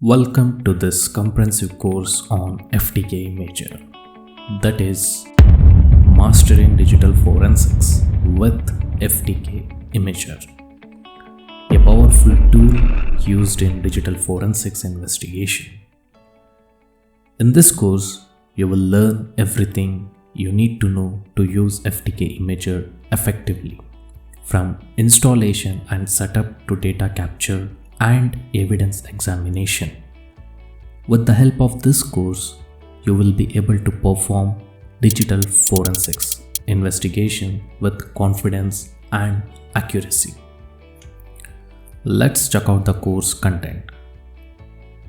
Welcome to this comprehensive course on FTK Imager, that is Mastering Digital Forensics with FTK Imager, a powerful tool used in digital forensics investigation. In this course, you will learn everything you need to know to use FTK Imager effectively, from installation and setup to data capture and evidence examination. With the help of this course, you will be able to perform digital forensics investigation with confidence and accuracy. Let's check out the course content.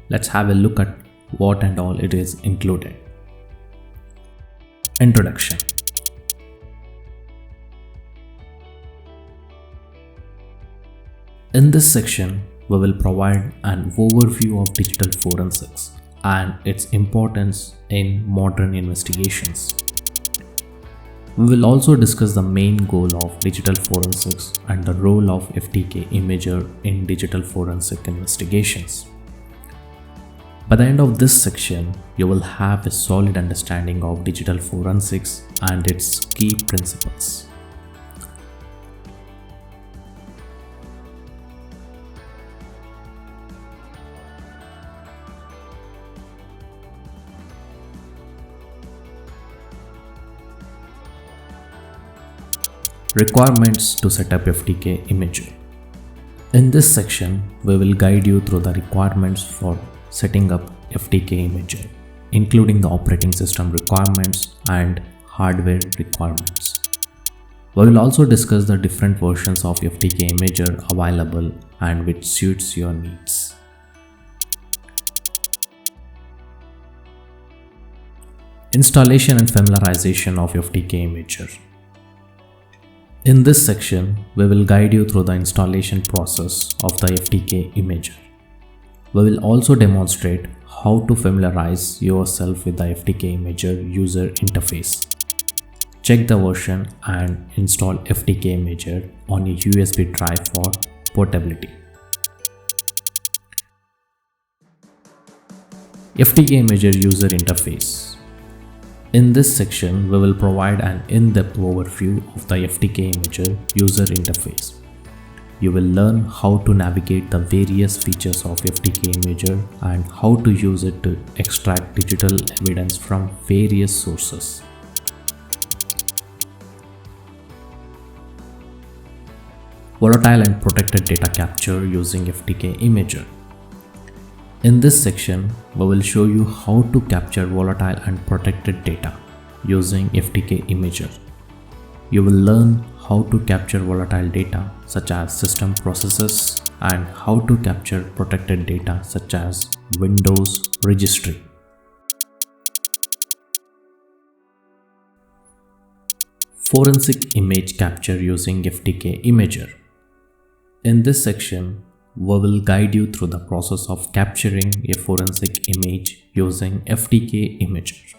Let's have a look at what and all it is included. Introduction. In this section, we will provide an overview of digital forensics and its importance in modern investigations. We will also discuss the main goal of digital forensics and the role of FTK Imager in digital forensic investigations. By the end of this section, you will have a solid understanding of digital forensics and its key principles. Requirements to set up FTK Imager. In this section, we will guide you through the requirements for setting up FTK Imager, including the operating system requirements and hardware requirements. We will also discuss the different versions of FTK Imager available and which suits your needs. Installation and familiarization of FTK Imager. In this section, we will guide you through the installation process of the FTK Imager. We will also demonstrate how to familiarize yourself with the FTK Imager user interface. Check the version and install FTK Imager on a USB drive for portability. FTK Imager user interface. In this section, we will provide an in-depth overview of the FTK Imager user interface. You will learn how to navigate the various features of FTK Imager and how to use it to extract digital evidence from various sources. Volatile and protected data capture using FTK Imager. In this section, we will show you how to capture volatile and protected data using FTK Imager. You will learn how to capture volatile data such as system processes and how to capture protected data such as Windows Registry. Forensic image capture using FTK Imager. In this section, we will guide you through the process of capturing a forensic image using FTK Imager.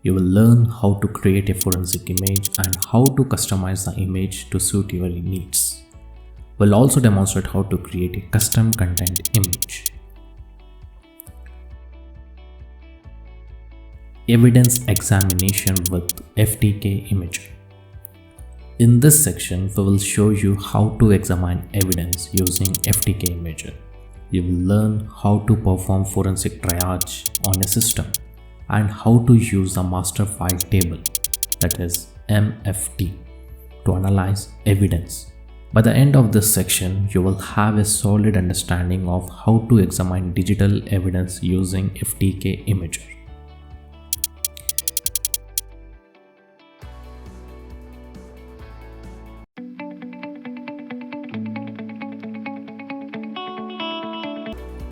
You will learn how to create a forensic image and how to customize the image to suit your needs. We'll also demonstrate how to create a custom content image. Evidence examination with FTK Imager. In this section, we will show you how to examine evidence using FTK Imager. You will learn how to perform forensic triage on a system and how to use the master file table, that is MFT, to analyze evidence. By the end of this section, you will have a solid understanding of how to examine digital evidence using FTK Imager.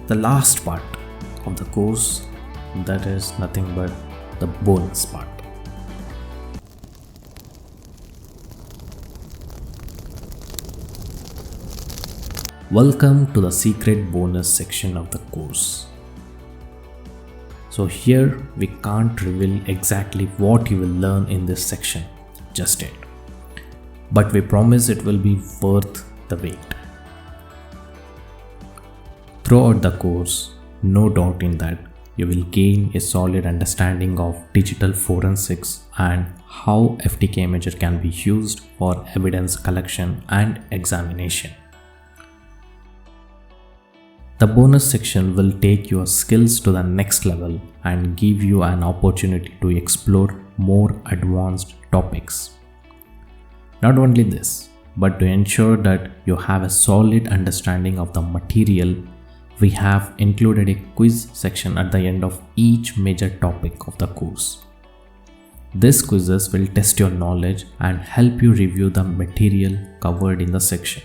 The last part of the course, that is nothing but the bonus part. Welcome to the secret bonus section of the course. So here we can't reveal exactly what you will learn in this section just yet, but we promise it will be worth the wait. Throughout the course, no doubt in that you will gain a solid understanding of digital forensics and how FTK Imager can be used for evidence collection and examination. The bonus section will take your skills to the next level and give you an opportunity to explore more advanced topics. Not only this, but to ensure that you have a solid understanding of the material, we have included a quiz section at the end of each major topic of the course. These quizzes will test your knowledge and help you review the material covered in the section.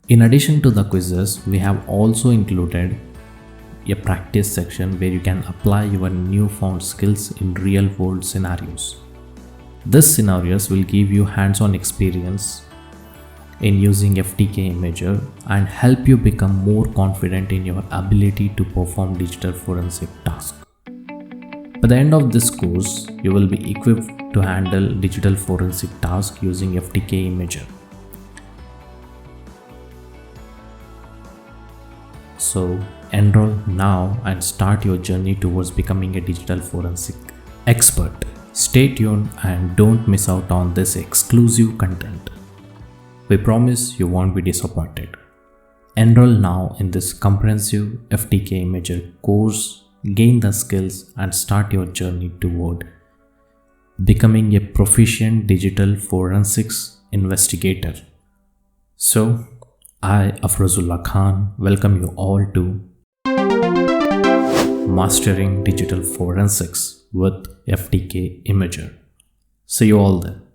In addition to the quizzes, we have also included a practice section where you can apply your newfound skills in real-world scenarios. These scenarios will give you hands-on experience in using FTK Imager and help you become more confident in your ability to perform digital forensic tasks. By the end of this course, you will be equipped to handle digital forensic tasks using FTK Imager. So enroll now and start your journey towards becoming a digital forensic expert. Stay tuned and don't miss out on this exclusive content. We promise you won't be disappointed. Enroll now in this comprehensive FTK Imager course, gain the skills and start your journey toward becoming a proficient digital forensics investigator. So, I, Afrozullah Khan, welcome you all to Mastering Digital Forensics with FTK Imager. See you all there.